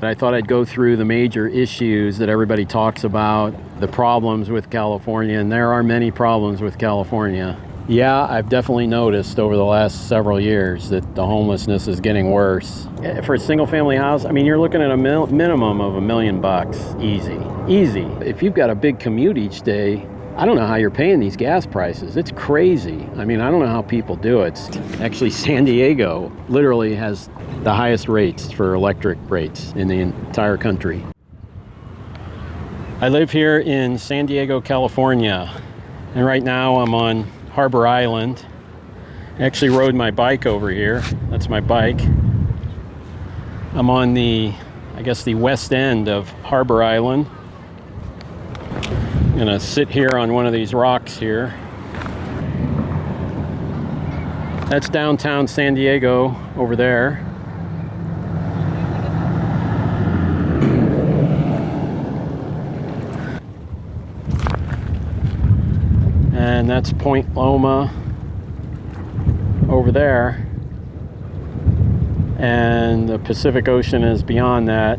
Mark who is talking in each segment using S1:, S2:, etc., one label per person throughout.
S1: I thought I'd go through the major issues that everybody talks about, the problems with California, and there are many problems with California. Yeah, I've definitely noticed over the last several years that the homelessness is getting worse. For a single family house, I mean, you're looking at a minimum of $1 million, easy. If you've got a big commute each day, I don't know how you're paying these gas prices. It's crazy. I mean, I don't know how people do it. Actually, San Diego literally has the highest rates for electric rates in the entire country. I live here in San Diego, California, and right now I'm on Harbor Island. I actually rode my bike over here. That's my bike. I'm on the west end of Harbor Island. I'm gonna sit here on one of these rocks here. That's downtown San Diego over there. And that's Point Loma over there. And the Pacific Ocean is beyond that.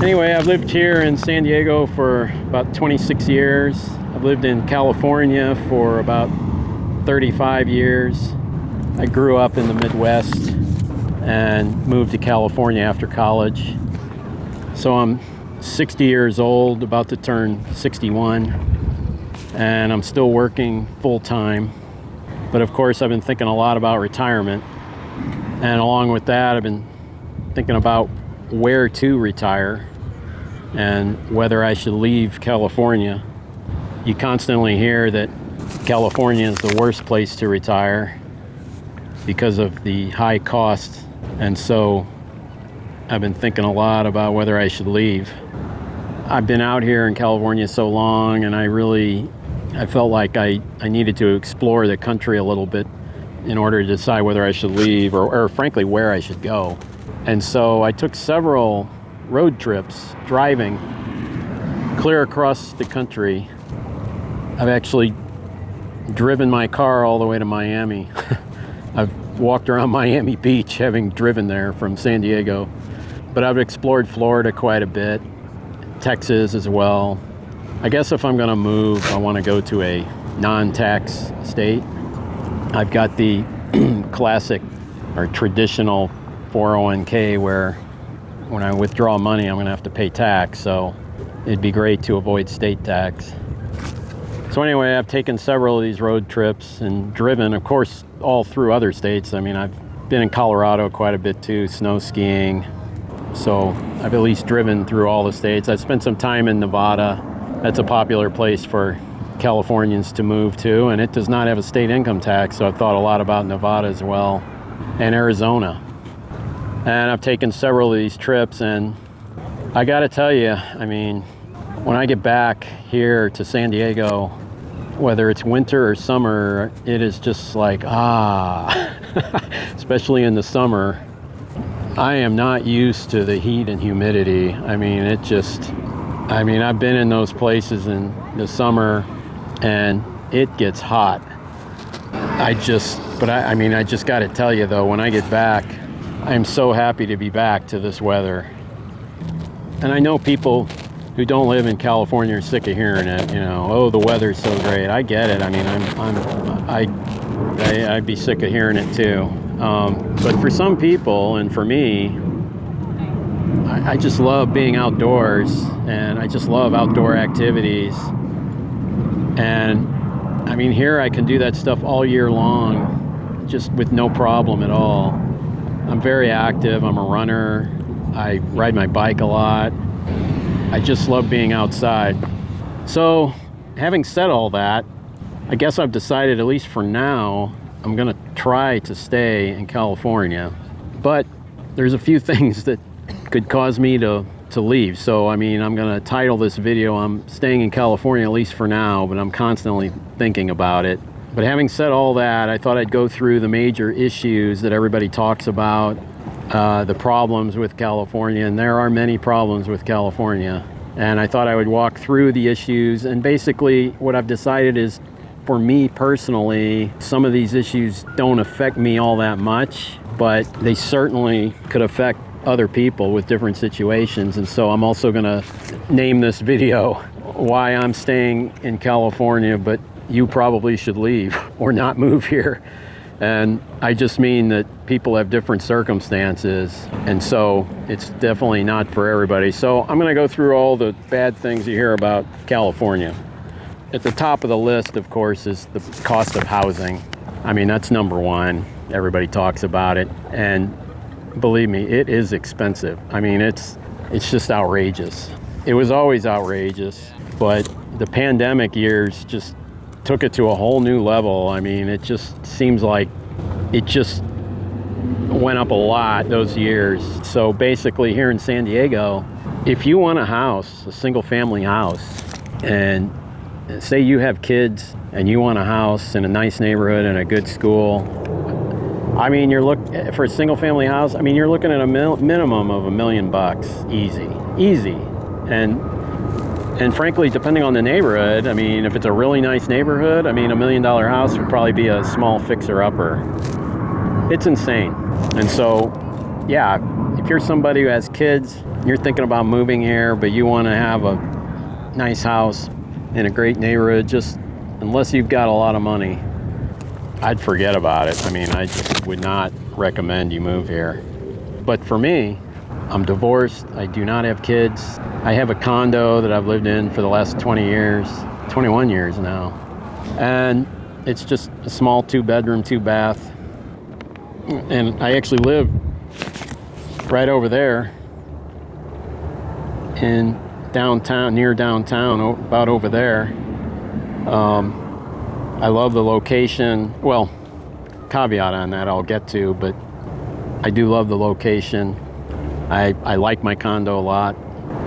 S1: Anyway, I've lived here in San Diego for about 26 years. I've lived in California for about 35 years. I grew up in the Midwest and moved to California after college. So I'm 60 years old, about to turn 61, and I'm still working full-time. But of course, I've been thinking a lot about retirement. And along with that, I've been thinking about where to retire and whether I should leave California. You constantly hear that California is the worst place to retire because of the high costs. And so I've been thinking a lot about whether I should leave. I've been out here in California so long, and I felt like I needed to explore the country a little bit in order to decide whether I should leave or frankly where I should go. And so I took several road trips driving clear across the country. I've actually driven my car all the way to Miami. I've walked around Miami Beach having driven there from San Diego. But I've explored Florida quite a bit, Texas as well. I guess if I'm gonna move, I wanna go to a non-tax state. I've got the classic or traditional 401k where when I withdraw money, I'm gonna have to pay tax, so it'd be great to avoid state tax. So anyway, I've taken several of these road trips and driven, of course, all through other states. I mean, I've been in Colorado quite a bit too, snow skiing. So I've at least driven through all the states. I've spent some time in Nevada. That's a popular place for Californians to move to, and it does not have a state income tax, so I've thought a lot about Nevada as well, and Arizona. And I've taken several of these trips, and I gotta tell you, I mean, when I get back here to San Diego, whether it's winter or summer, it is just like, especially in the summer. I am not used to the heat and humidity. I mean, I've been in those places in the summer and it gets hot. I just got to tell you though, when I get back, I'm so happy to be back to this weather. And I know people who don't live in California are sick of hearing it, you know, oh, the weather's so great. I get it. I mean, I'd be sick of hearing it too. But for some people, and for me, I just love being outdoors, and I just love outdoor activities. And I mean, here I can do that stuff all year long, just with no problem at all. I'm very active. I'm a runner. I ride my bike a lot. I just love being outside. So, having said all that, I guess I've decided, at least for now, I'm gonna try to stay in California. But there's a few things that could cause me to leave. So, I mean, I'm gonna title this video, I'm staying in California, at least for now, but I'm constantly thinking about it. But having said all that, I thought I'd go through the major issues that everybody talks about, the problems with California, and there are many problems with California. And I thought I would walk through the issues, and basically what I've decided is, for me personally, some of these issues don't affect me all that much. but they certainly could affect other people with different situations. And so I'm also going to name this video why I'm staying in California, but you probably should leave or not move here. And I just mean that people have different circumstances, and so it's definitely not for everybody. So I'm going to go through all the bad things you hear about California. At the top of the list, of course, is the cost of housing. I mean, that's number one. Everybody talks about it, and believe me, it is expensive. I mean, it's just outrageous. It was always outrageous, but the pandemic years just took it to a whole new level. I mean, it just seems like it just went up a lot those years. So basically here in San Diego, if you want a house, a single family house, and say you have kids and you want a house in a nice neighborhood and a good school, I mean, for a single family house, I mean, you're looking at a minimum of $1 million, easy. And frankly, depending on the neighborhood, I mean, if it's a really nice neighborhood, I mean, $1 million house would probably be a small fixer-upper. It's insane. And so, yeah, if you're somebody who has kids, you're thinking about moving here, but you want to have a nice house in a great neighborhood, just unless you've got a lot of money, I'd forget about it. I mean, I just would not recommend you move here. But for me, I'm divorced. I do not have kids. I have a condo that I've lived in for the last 21 years now. And it's just a small 2-bedroom, 2-bath. And I actually live right over there in downtown, near downtown, about over there. I love the location. Well, caveat on that I'll get to, but I do love the location. I like my condo a lot.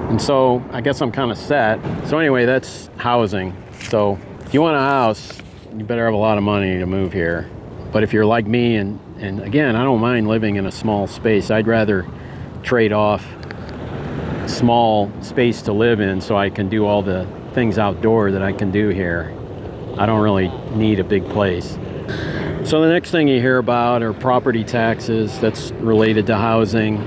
S1: And so I guess I'm kind of set. So anyway, that's housing. So if you want a house, you better have a lot of money to move here. But if you're like me, and again, I don't mind living in a small space. I'd rather trade off small space to live in so I can do all the things outdoor that I can do here. I don't really need a big place. So the next thing you hear about are property taxes. That's related to housing.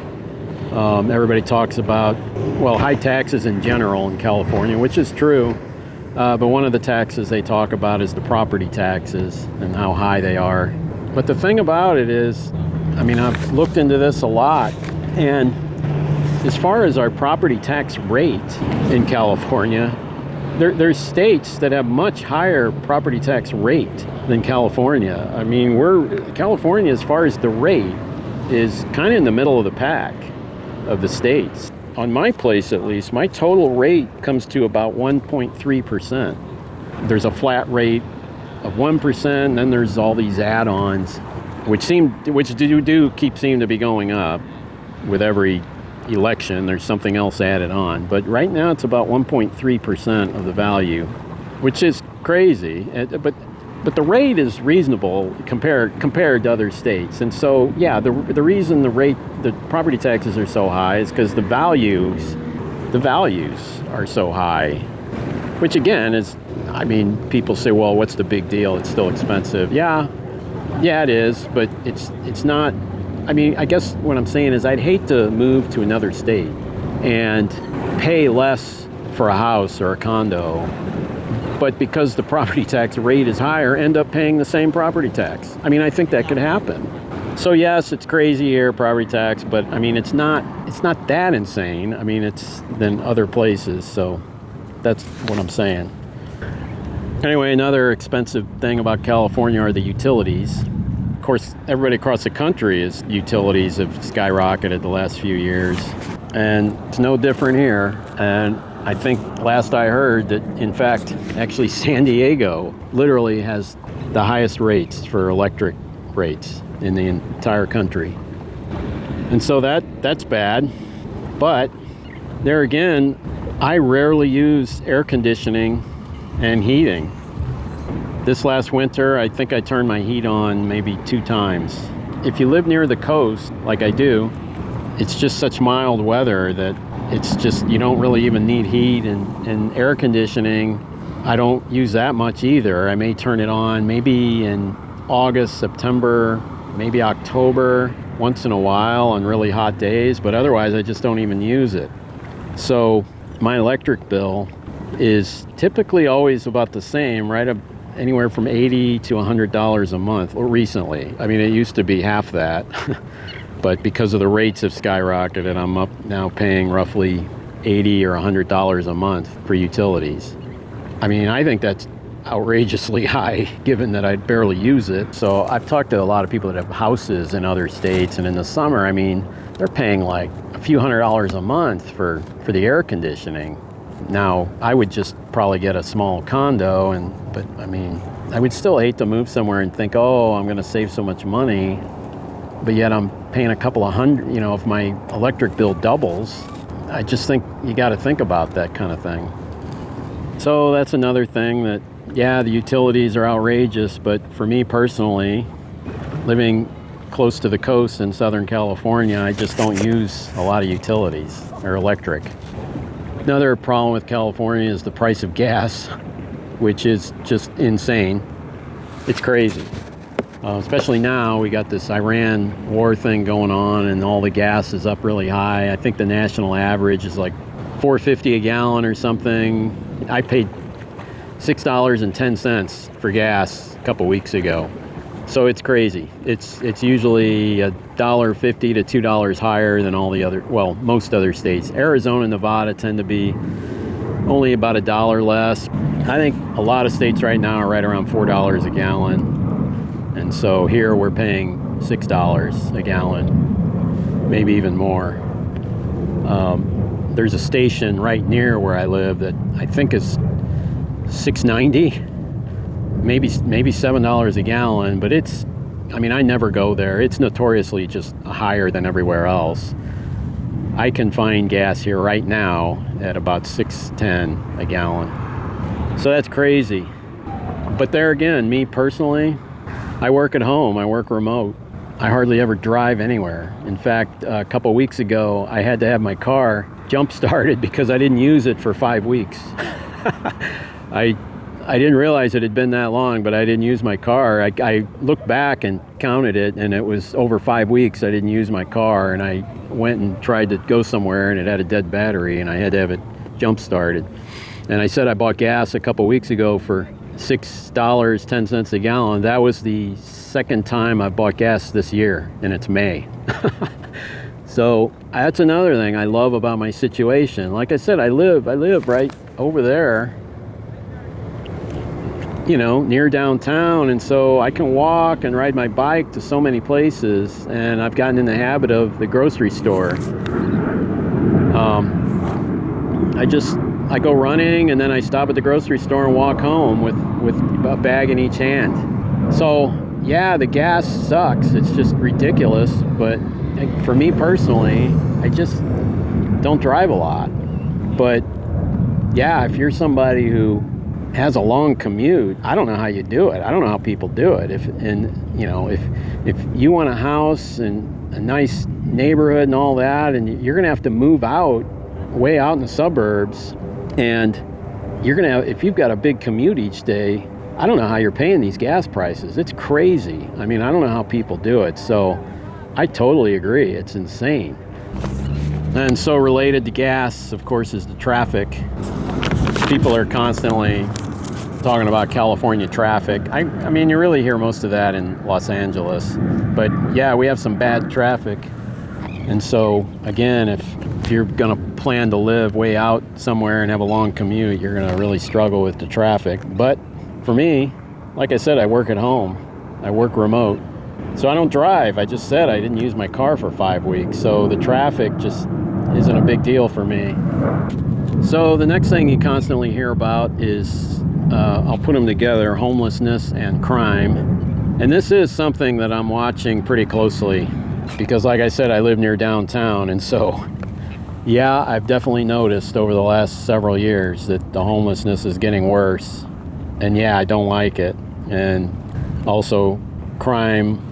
S1: Everybody talks about, well, high taxes in general in California, which is true. But one of the taxes they talk about is the property taxes and how high they are. But the thing about it is, I mean, I've looked into this a lot, and as far as our property tax rate in California, there's states that have much higher property tax rate than California. I mean, California, as far as the rate, is kind of in the middle of the pack of the states. On my place, at least, my total rate comes to about 1.3%. There's a flat rate of 1%, and then there's all these add-ons, which do seem to be going up with every election. There's something else added on, but right now it's about 1.3% of the value, which is crazy. But the rate is reasonable compared to other states. And so, yeah, the reason the property taxes are so high is because the values are so high, which again is, I mean, people say, well, what's the big deal? It's still expensive. Yeah, it is, but it's not. I mean, I guess what I'm saying is I'd hate to move to another state and pay less for a house or a condo, but because the property tax rate is higher, end up paying the same property tax. I mean, I think that could happen. So yes, it's crazy here, property tax, but I mean, it's not that insane. I mean, it's than other places, so that's what I'm saying. Anyway, another expensive thing about California are the utilities. Of course, everybody across the country utilities have skyrocketed the last few years, and it's no different here. And I think last I heard that, in fact, actually San Diego literally has the highest rates for electric rates in the entire country. And so that's bad. But there again, I rarely use air conditioning and heating. This last winter, I think I turned my heat on maybe 2 times. If you live near the coast, like I do, it's just such mild weather that it's just, you don't really even need heat, and air conditioning, I don't use that much either. I may turn it on maybe in August, September, maybe October, once in a while on really hot days, but otherwise I just don't even use it. So my electric bill is typically always about the same, right? Anywhere from $80 to $100 a month, or recently. I mean, it used to be half that, but because of the rates have skyrocketed, I'm up now paying roughly $80 or $100 a month for utilities. I mean, I think that's outrageously high given that I barely use it. So I've talked to a lot of people that have houses in other states, and in the summer, I mean, they're paying like a few $100s a month for the air conditioning. Now, I would just probably get a small condo, but I mean, I would still hate to move somewhere and think, oh, I'm going to save so much money, but yet I'm paying a couple of hundred, if my electric bill doubles. I just think you got to think about that kind of thing. So that's another thing that, yeah, the utilities are outrageous, but for me personally, living close to the coast in Southern California, I just don't use a lot of utilities or electric. Another problem with California is the price of gas, which is just insane. It's crazy. Especially now, we got this Iran war thing going on, and all the gas is up really high. I think the national average is like $4.50 a gallon or something. I paid $6.10 for gas a couple weeks ago. So it's crazy. It's usually $1.50 to $2 higher than all the other, most other states. Arizona and Nevada tend to be only about $1 less. I think a lot of states right now are right around $4 a gallon. And so here we're paying $6 a gallon, maybe even more. There's a station right near where I live that I think is $6.90. Maybe $7 a gallon, but I never go there. It's notoriously just higher than everywhere else. I can find gas here right now at about $6.10 a gallon. So that's crazy. But there again, me personally, I work at home, I work remote. I hardly ever drive anywhere. In fact, a couple weeks ago, I had to have my car jump started because I didn't use it for 5 weeks. I didn't realize it had been that long, but I didn't use my car. I looked back and counted it, and it was over 5 weeks I didn't use my car, and I went and tried to go somewhere, and it had a dead battery, and I had to have it jump started. And I said I bought gas a couple weeks ago for $6.10 a gallon. That was the second time I bought gas this year, and it's May. So that's another thing I love about my situation. Like I said, I live right over there, near downtown, and so I can walk and ride my bike to so many places, and I've gotten in the habit of the grocery store. I go running, and then I stop at the grocery store and walk home with a bag in each hand. So yeah, the gas sucks. It's just ridiculous, but for me personally, I just don't drive a lot. But yeah, if you're somebody who has a long commute, I don't know how you do it. I don't know how people do it. If you want a house and a nice neighborhood and all that, and you're gonna have to move way out in the suburbs, and if you've got a big commute each day, I don't know how you're paying these gas prices. It's crazy. I mean, I don't know how people do it. So I totally agree. It's insane. And so related to gas, of course, is the traffic. People are constantly talking about California traffic. I mean, you really hear most of that in Los Angeles. But yeah, we have some bad traffic. And so, again, if you're going to plan to live way out somewhere and have a long commute, you're going to really struggle with the traffic. But for me, like I said, I work at home. I work remote. So I don't drive. I just said I didn't use my car for 5 weeks. So the traffic just isn't a big deal for me. So the next thing you constantly hear about is, I'll put them together, homelessness and crime. And this is something that I'm watching pretty closely because, like I said, I live near downtown. And so, yeah, I've definitely noticed over the last several years that the homelessness is getting worse. And yeah, I don't like it. And also crime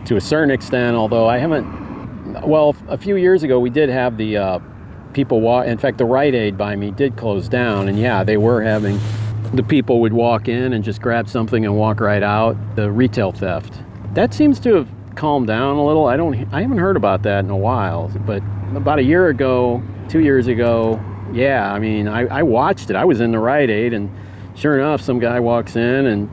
S1: to a certain extent, although I haven't, a few years ago we did have the people walk. In fact, the Rite Aid by me did close down, and yeah, they were having, the people would walk in and just grab something and walk right out. The retail theft. That seems to have calmed down a little. I haven't heard about that in a while, but about a year ago, 2 years ago, yeah, I mean, I watched it. I was in the Rite Aid, and sure enough, some guy walks in and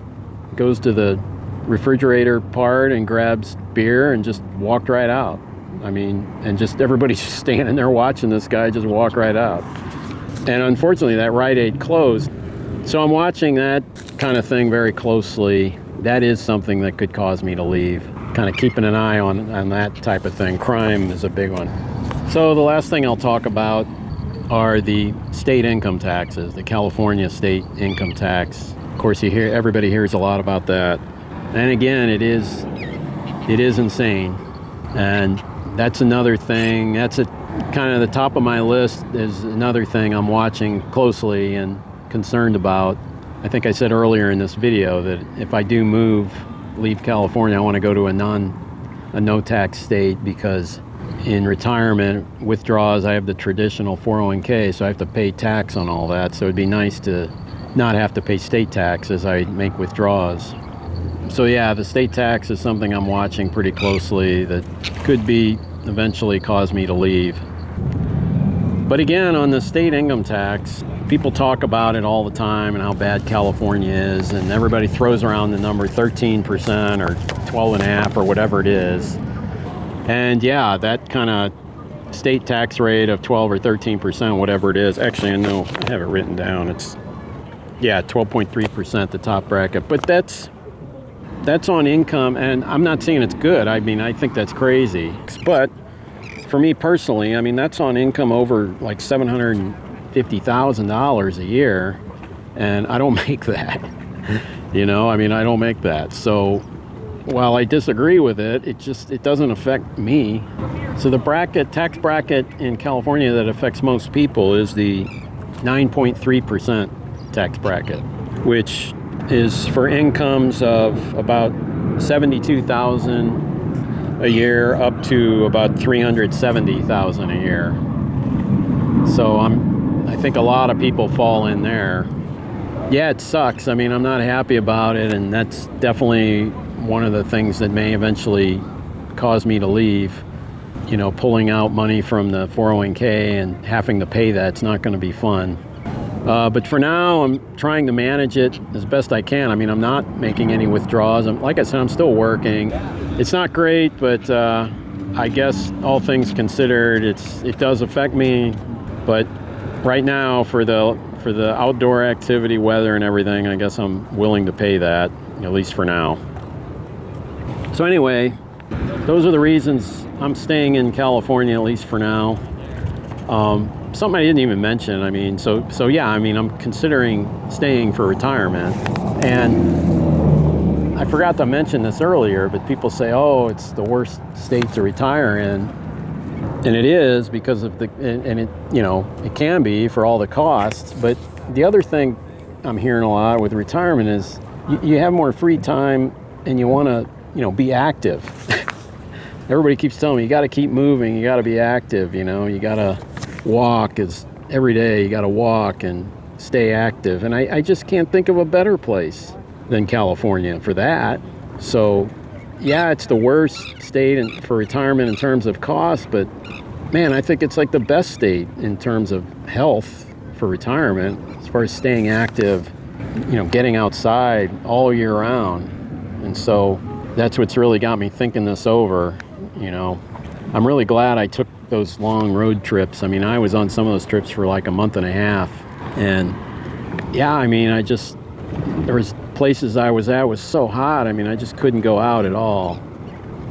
S1: goes to the refrigerator part and grabs beer and just walked right out. I mean, and just everybody's just standing there watching this guy just walk right out. And unfortunately, that Rite Aid closed. So I'm watching that kind of thing very closely. That is something that could cause me to leave. Kind of keeping an eye on that type of thing. Crime is a big one. So the last thing I'll talk about are the state income taxes, the California state income tax. Of course, everybody hears a lot about that. And again, it is insane. And that's another thing. That's kind of the top of my list is another thing I'm watching closely and concerned about. I think I said earlier in this video that if I do leave California, I want to go to a no-tax state, because in retirement withdrawals, I have the traditional 401k, so I have to pay tax on all that. So it'd be nice to not have to pay state tax as I make withdrawals. So yeah, the state tax is something I'm watching pretty closely that could eventually cause me to leave. But again, on the state income tax, people talk about it all the time and how bad California is, and everybody throws around the number 13% or 12.5% or whatever it is. And yeah, that kind of state tax rate of 12 or 13%, whatever it is. Actually, I know I have it written down. It's 12.3%, the top bracket. But that's on income, and I'm not saying it's good. I mean, I think that's crazy. But for me personally, I mean, that's on income over like $750,000 a year, and I don't make that. I mean, I don't make that. So while I disagree with it, it doesn't affect me. So the tax bracket in California that affects most people is the 9.3% tax bracket, which is for incomes of about $72,000 a year up to about $370,000 a year. So I think a lot of people fall in there. Yeah, it sucks. I mean, I'm not happy about it, and that's definitely one of the things that may eventually cause me to leave. Pulling out money from the 401k and having to pay that's not going to be fun. But for now, I'm trying to manage it as best I can. I mean, I'm not making any withdrawals. Like I said, I'm still working. It's not great, but I guess all things considered, it does affect me. But right now, for the outdoor activity, weather, and everything, I guess I'm willing to pay that, at least for now. So anyway, those are the reasons I'm staying in California, at least for now. Something I didn't even mention, I mean, so yeah, I mean, I'm considering staying for retirement. And I forgot to mention this earlier, but people say, oh, it's the worst state to retire in. And it is because of it can be for all the costs. But the other thing I'm hearing a lot with retirement is you have more free time and you want to, be active. Everybody keeps telling me, you got to keep moving, you got to be active, you got to walk every day, you got to walk and stay active. And I just can't think of a better place than California for that. So yeah, it's the worst state for retirement in terms of cost, but man, I think it's like the best state in terms of health for retirement, as far as staying active, getting outside all year round. And so that's what's really got me thinking this over. I'm really glad I took those long road trips. I mean, I was on some of those trips for like a month and a half. And yeah, I mean, there was places I was at was so hot. I mean, I just couldn't go out at all.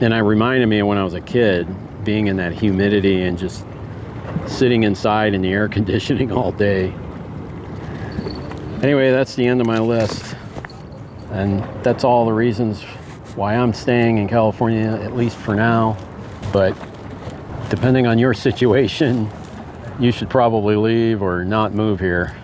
S1: And it reminded me of when I was a kid, being in that humidity and just sitting inside in the air conditioning all day. Anyway, that's the end of my list. And that's all the reasons why I'm staying in California, at least for now. But depending on your situation, you should probably leave or not move here.